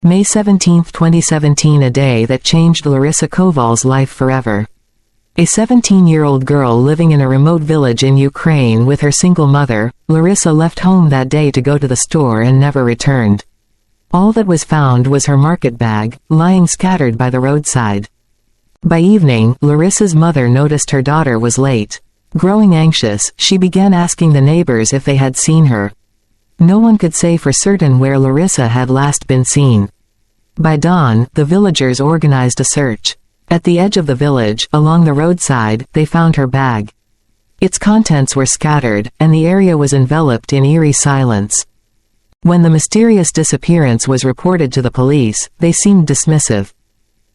May 17, 2017, a day that changed Larissa Koval's life forever. A 17-year-old girl living in a remote village in Ukraine with her single mother, Larissa left home that day to go to the store and never returned. All that was found was her market bag, lying scattered by the roadside. By evening, Larissa's mother noticed her daughter was late. Growing anxious, she began asking the neighbors if they had seen her. No one could say for certain where Larissa had last been seen. By dawn, the villagers organized a search. At the edge of the village, along the roadside, they found her bag. Its contents were scattered, and the area was enveloped in eerie silence. When the mysterious disappearance was reported to the police, they seemed dismissive.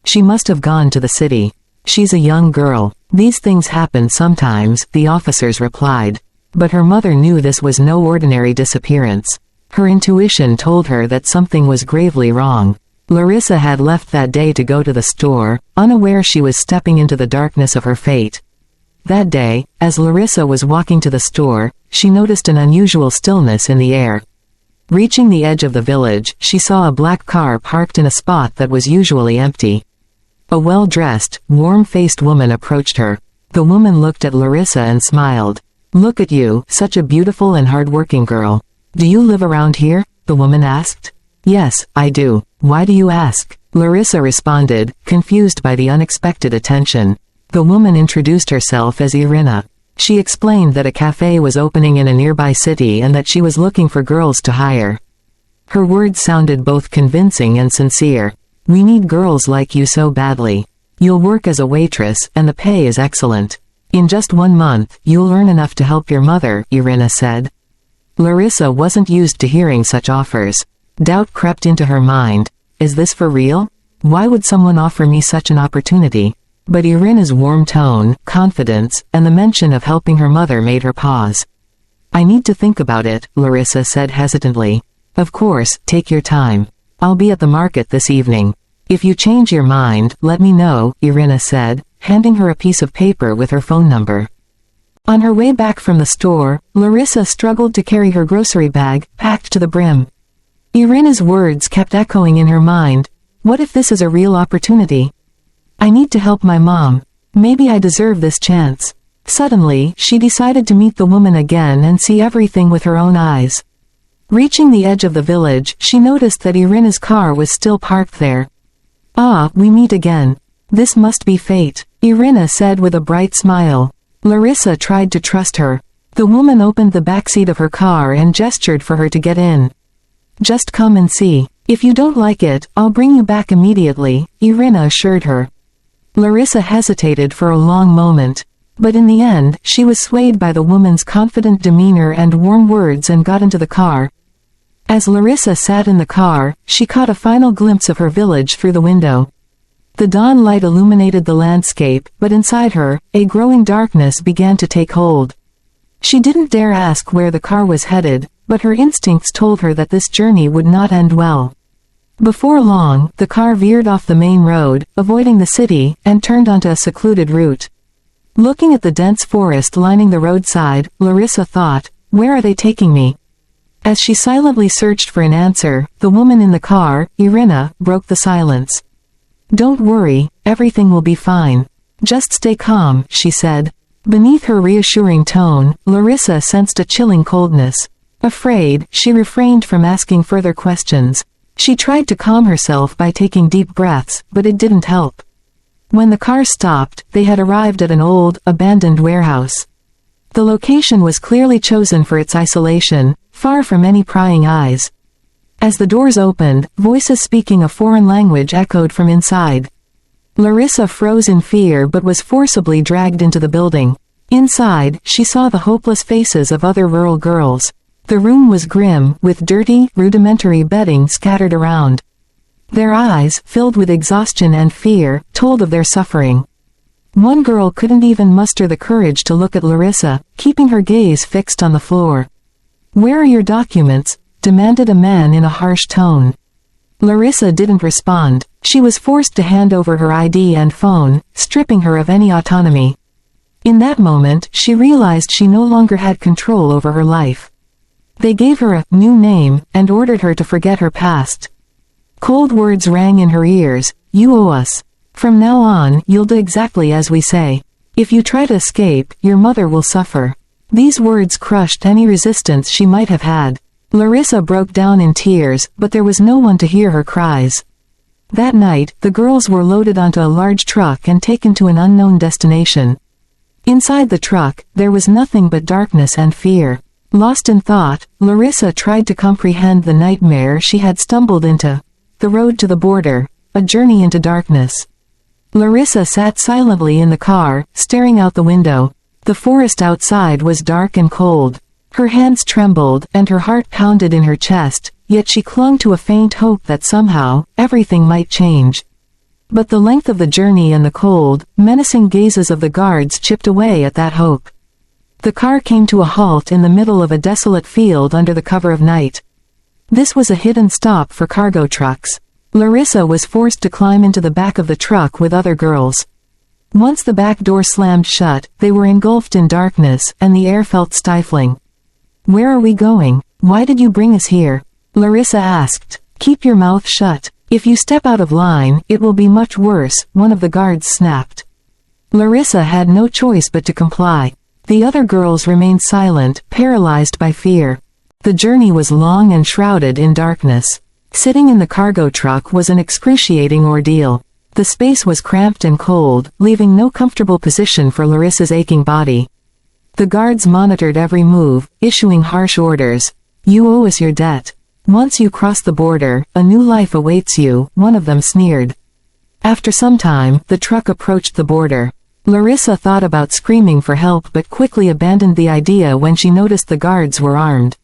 "She must have gone to the city. She's a young girl. These things happen sometimes," the officers replied. But her mother knew this was no ordinary disappearance. Her intuition told her that something was gravely wrong. Larissa had left that day to go to the store, unaware she was stepping into the darkness of her fate. That day, as Larissa was walking to the store, she noticed an unusual stillness in the air. Reaching the edge of the village, she saw a black car parked in a spot that was usually empty. A well-dressed, warm-faced woman approached her. The woman looked at Larissa and smiled. "Look at you, such a beautiful and hard-working girl. Do you live around here?" the woman asked. "Yes, I do. Why do you ask?" Larissa responded, confused by the unexpected attention. The woman introduced herself as Irina. She explained that a cafe was opening in a nearby city and that she was looking for girls to hire. Her words sounded both convincing and sincere. "We need girls like you so badly. You'll work as a waitress, and the pay is excellent. In just 1 month, you'll earn enough to help your mother," Irina said. Larissa wasn't used to hearing such offers. Doubt crept into her mind. Is this for real? Why would someone offer me such an opportunity? But Irina's warm tone, confidence, and the mention of helping her mother made her pause. "I need to think about it," Larissa said hesitantly. "Of course, take your time. I'll be at the market this evening. If you change your mind, let me know," Irina said, handing her a piece of paper with her phone number. On her way back from the store, Larissa struggled to carry her grocery bag, packed to the brim. Irina's words kept echoing in her mind. What if this is a real opportunity? I need to help my mom. Maybe I deserve this chance. Suddenly, she decided to meet the woman again and see everything with her own eyes. Reaching the edge of the village, she noticed that Irina's car was still parked there. "Ah, we meet again. This must be fate," Irina said with a bright smile. Larissa tried to trust her. The woman opened the backseat of her car and gestured for her to get in. "Just come and see. If you don't like it, I'll bring you back immediately," Irina assured her. Larissa hesitated for a long moment. But in the end, she was swayed by the woman's confident demeanor and warm words and got into the car. As Larissa sat in the car, she caught a final glimpse of her village through the window. The dawn light illuminated the landscape, but inside her, a growing darkness began to take hold. She didn't dare ask where the car was headed, but her instincts told her that this journey would not end well. Before long, the car veered off the main road, avoiding the city, and turned onto a secluded route. Looking at the dense forest lining the roadside, Larissa thought, "Where are they taking me?" As she silently searched for an answer, the woman in the car, Irina, broke the silence. "Don't worry, everything will be fine. Just stay calm," she said. Beneath her reassuring tone, Larissa sensed a chilling coldness. Afraid, she refrained from asking further questions. She tried to calm herself by taking deep breaths, but it didn't help. When the car stopped, they had arrived at an old, abandoned warehouse. The location was clearly chosen for its isolation, far from any prying eyes. As the doors opened, voices speaking a foreign language echoed from inside. Larissa froze in fear but was forcibly dragged into the building. Inside, she saw the hopeless faces of other rural girls. The room was grim, with dirty, rudimentary bedding scattered around. Their eyes, filled with exhaustion and fear, told of their suffering. One girl couldn't even muster the courage to look at Larissa, keeping her gaze fixed on the floor. "Where are your documents?" demanded a man in a harsh tone. Larissa didn't respond. She was forced to hand over her ID and phone, stripping her of any autonomy. In that moment, she realized she no longer had control over her life. They gave her a new name and ordered her to forget her past. Cold words rang in her ears. "You owe us. From now on, you'll do exactly as we say. If you try to escape, your mother will suffer." These words crushed any resistance she might have had. Larissa broke down in tears, but there was no one to hear her cries. That night, the girls were loaded onto a large truck and taken to an unknown destination. Inside the truck, there was nothing but darkness and fear. Lost in thought, Larissa tried to comprehend the nightmare she had stumbled into. The road to the border, a journey into darkness. Larissa sat silently in the car, staring out the window. The forest outside was dark and cold. Her hands trembled, and her heart pounded in her chest, yet she clung to a faint hope that somehow, everything might change. But the length of the journey and the cold, menacing gazes of the guards chipped away at that hope. The car came to a halt in the middle of a desolate field under the cover of night. This was a hidden stop for cargo trucks. Larissa was forced to climb into the back of the truck with other girls. Once the back door slammed shut, they were engulfed in darkness, and the air felt stifling. "Where are we going? Why did you bring us here?" Larissa asked. "Keep your mouth shut. If you step out of line, it will be much worse," one of the guards snapped. Larissa had no choice but to comply. The other girls remained silent, paralyzed by fear. The journey was long and shrouded in darkness. Sitting in the cargo truck was an excruciating ordeal. The space was cramped and cold, leaving no comfortable position for Larissa's aching body. The guards monitored every move, issuing harsh orders. "You owe us your debt. Once you cross the border, a new life awaits you," one of them sneered. After some time, the truck approached the border. Larissa thought about screaming for help but quickly abandoned the idea when she noticed the guards were armed.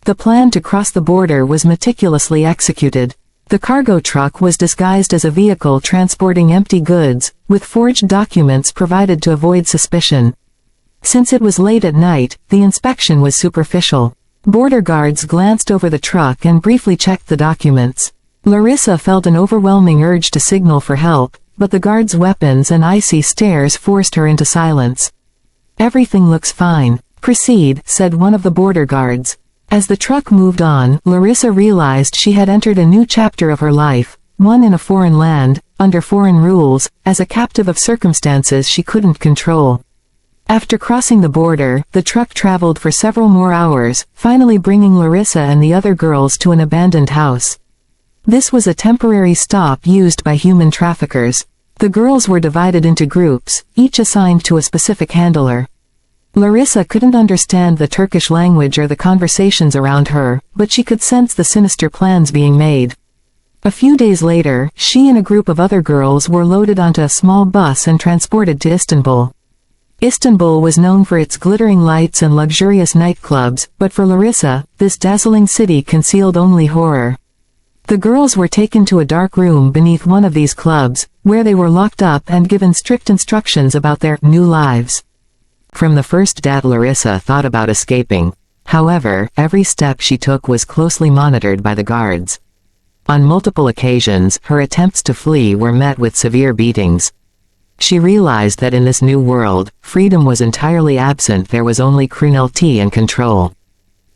The plan to cross the border was meticulously executed. The cargo truck was disguised as a vehicle transporting empty goods, with forged documents provided to avoid suspicion. Since it was late at night, the inspection was superficial. Border guards glanced over the truck and briefly checked the documents. Larissa felt an overwhelming urge to signal for help, but the guards' weapons and icy stares forced her into silence. "Everything looks fine. Proceed," said one of the border guards. As the truck moved on, Larissa realized she had entered a new chapter of her life, one in a foreign land, under foreign rules, as a captive of circumstances she couldn't control. After crossing the border, the truck traveled for several more hours, finally bringing Larissa and the other girls to an abandoned house. This was a temporary stop used by human traffickers. The girls were divided into groups, each assigned to a specific handler. Larissa couldn't understand the Turkish language or the conversations around her, but she could sense the sinister plans being made. A few days later, she and a group of other girls were loaded onto a small bus and transported to Istanbul. Istanbul was known for its glittering lights and luxurious nightclubs, but for Larissa, this dazzling city concealed only horror. The girls were taken to a dark room beneath one of these clubs, where they were locked up and given strict instructions about their new lives. From the first day Larissa thought about escaping. However, every step she took was closely monitored by the guards. On multiple occasions, her attempts to flee were met with severe beatings. She realized that in this new world, freedom was entirely absent. There was only cruelty and control.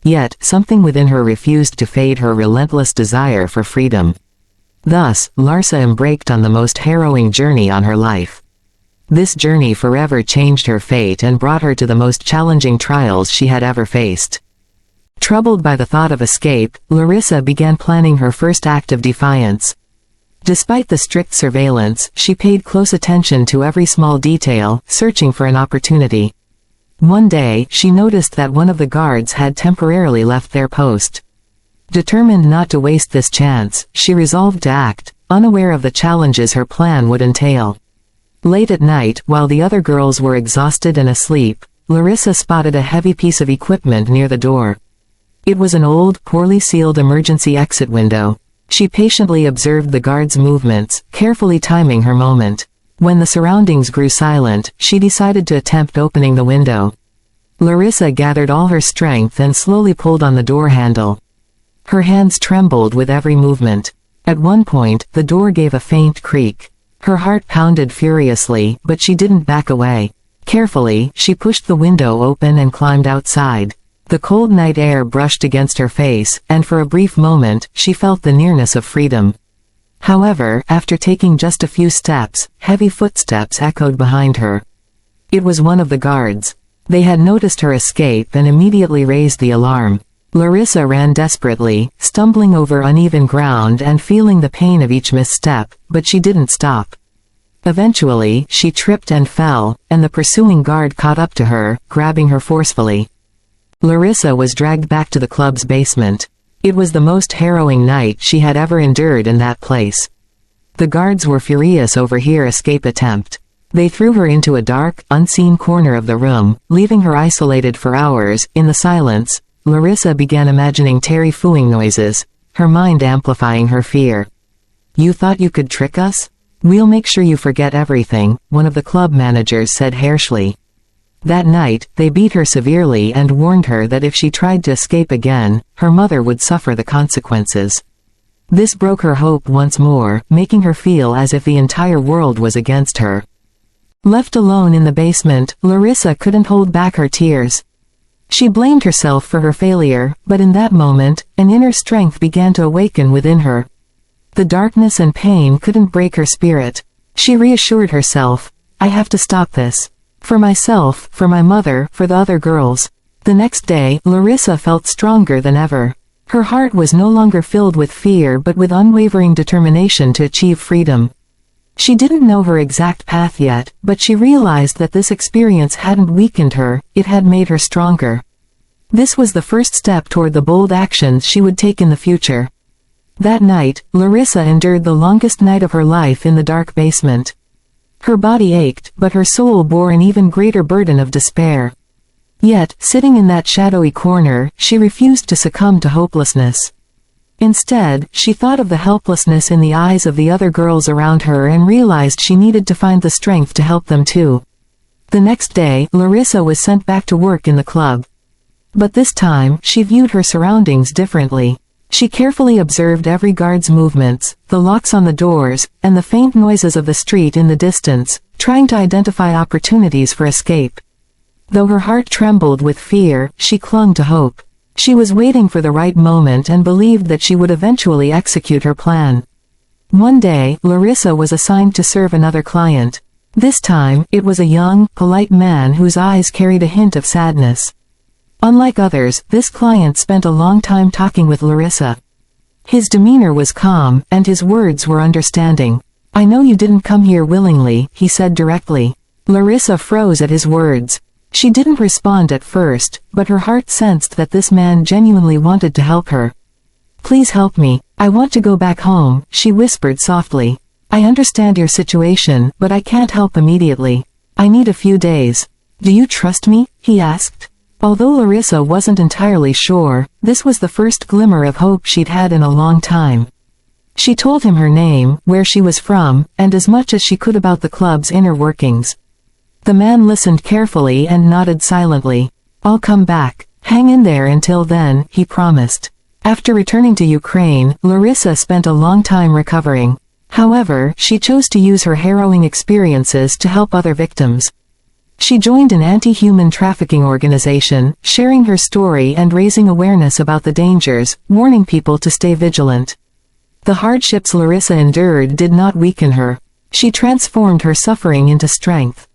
Yet, something within her refused to fade her relentless desire for freedom. Thus, Larissa embarked on the most harrowing journey on her life. This journey forever changed her fate and brought her to the most challenging trials she had ever faced. Troubled by the thought of escape, Larissa began planning her first act of defiance. Despite the strict surveillance, she paid close attention to every small detail, searching for an opportunity. One day, she noticed that one of the guards had temporarily left their post. Determined not to waste this chance, she resolved to act, unaware of the challenges her plan would entail. Late at night, while the other girls were exhausted and asleep, Larissa spotted a heavy piece of equipment near the door. It was an old, poorly sealed emergency exit window. She patiently observed the guard's movements, carefully timing her moment. When the surroundings grew silent, she decided to attempt opening the window. Larissa gathered all her strength and slowly pulled on the door handle. Her hands trembled with every movement. At one point, the door gave a faint creak. Her heart pounded furiously, but she didn't back away. Carefully, she pushed the window open and climbed outside. The cold night air brushed against her face, and for a brief moment, she felt the nearness of freedom. However, after taking just a few steps, heavy footsteps echoed behind her. It was one of the guards. They had noticed her escape and immediately raised the alarm. Larissa ran desperately, stumbling over uneven ground and feeling the pain of each misstep, but she didn't stop. Eventually, she tripped and fell, and the pursuing guard caught up to her, grabbing her forcefully. Larissa was dragged back to the club's basement. It was the most harrowing night she had ever endured in that place. The guards were furious over her escape attempt. They threw her into a dark, unseen corner of the room, leaving her isolated for hours. In the silence, Larissa began imagining terrifying noises, her mind amplifying her fear. "You thought you could trick us? We'll make sure you forget everything," one of the club managers said harshly. That night, they beat her severely and warned her that if she tried to escape again, her mother would suffer the consequences. This broke her hope once more, making her feel as if the entire world was against her. Left alone in the basement, Larissa couldn't hold back her tears. She blamed herself for her failure, but in that moment, an inner strength began to awaken within her. The darkness and pain couldn't break her spirit. She reassured herself, "I have to stop this. For myself, for my mother, for the other girls." The next day, Larissa felt stronger than ever. Her heart was no longer filled with fear but with unwavering determination to achieve freedom. She didn't know her exact path yet, but she realized that this experience hadn't weakened her, it had made her stronger. This was the first step toward the bold actions she would take in the future. That night, Larissa endured the longest night of her life in the dark basement. Her body ached, but her soul bore an even greater burden of despair. Yet, sitting in that shadowy corner, she refused to succumb to hopelessness. Instead, she thought of the helplessness in the eyes of the other girls around her and realized she needed to find the strength to help them too. The next day, Larissa was sent back to work in the club. But this time, she viewed her surroundings differently. She carefully observed every guard's movements, the locks on the doors, and the faint noises of the street in the distance, trying to identify opportunities for escape. Though her heart trembled with fear, she clung to hope. She was waiting for the right moment and believed that she would eventually execute her plan. One day, Larissa was assigned to serve another client. This time, it was a young, polite man whose eyes carried a hint of sadness. Unlike others, this client spent a long time talking with Larissa. His demeanor was calm, and his words were understanding. "I know you didn't come here willingly," he said directly. Larissa froze at his words. She didn't respond at first, but her heart sensed that this man genuinely wanted to help her. "Please help me. I want to go back home," she whispered softly. "I understand your situation, but I can't help immediately. I need a few days." "Do you trust me?" he asked. Although Larissa wasn't entirely sure, this was the first glimmer of hope she'd had in a long time. She told him her name, where she was from, and as much as she could about the club's inner workings. The man listened carefully and nodded silently. "I'll come back. Hang in there until then," he promised. After returning to Ukraine, Larissa spent a long time recovering. However, she chose to use her harrowing experiences to help other victims. She joined an anti-human trafficking organization, sharing her story and raising awareness about the dangers, warning people to stay vigilant. The hardships Larissa endured did not weaken her. She transformed her suffering into strength.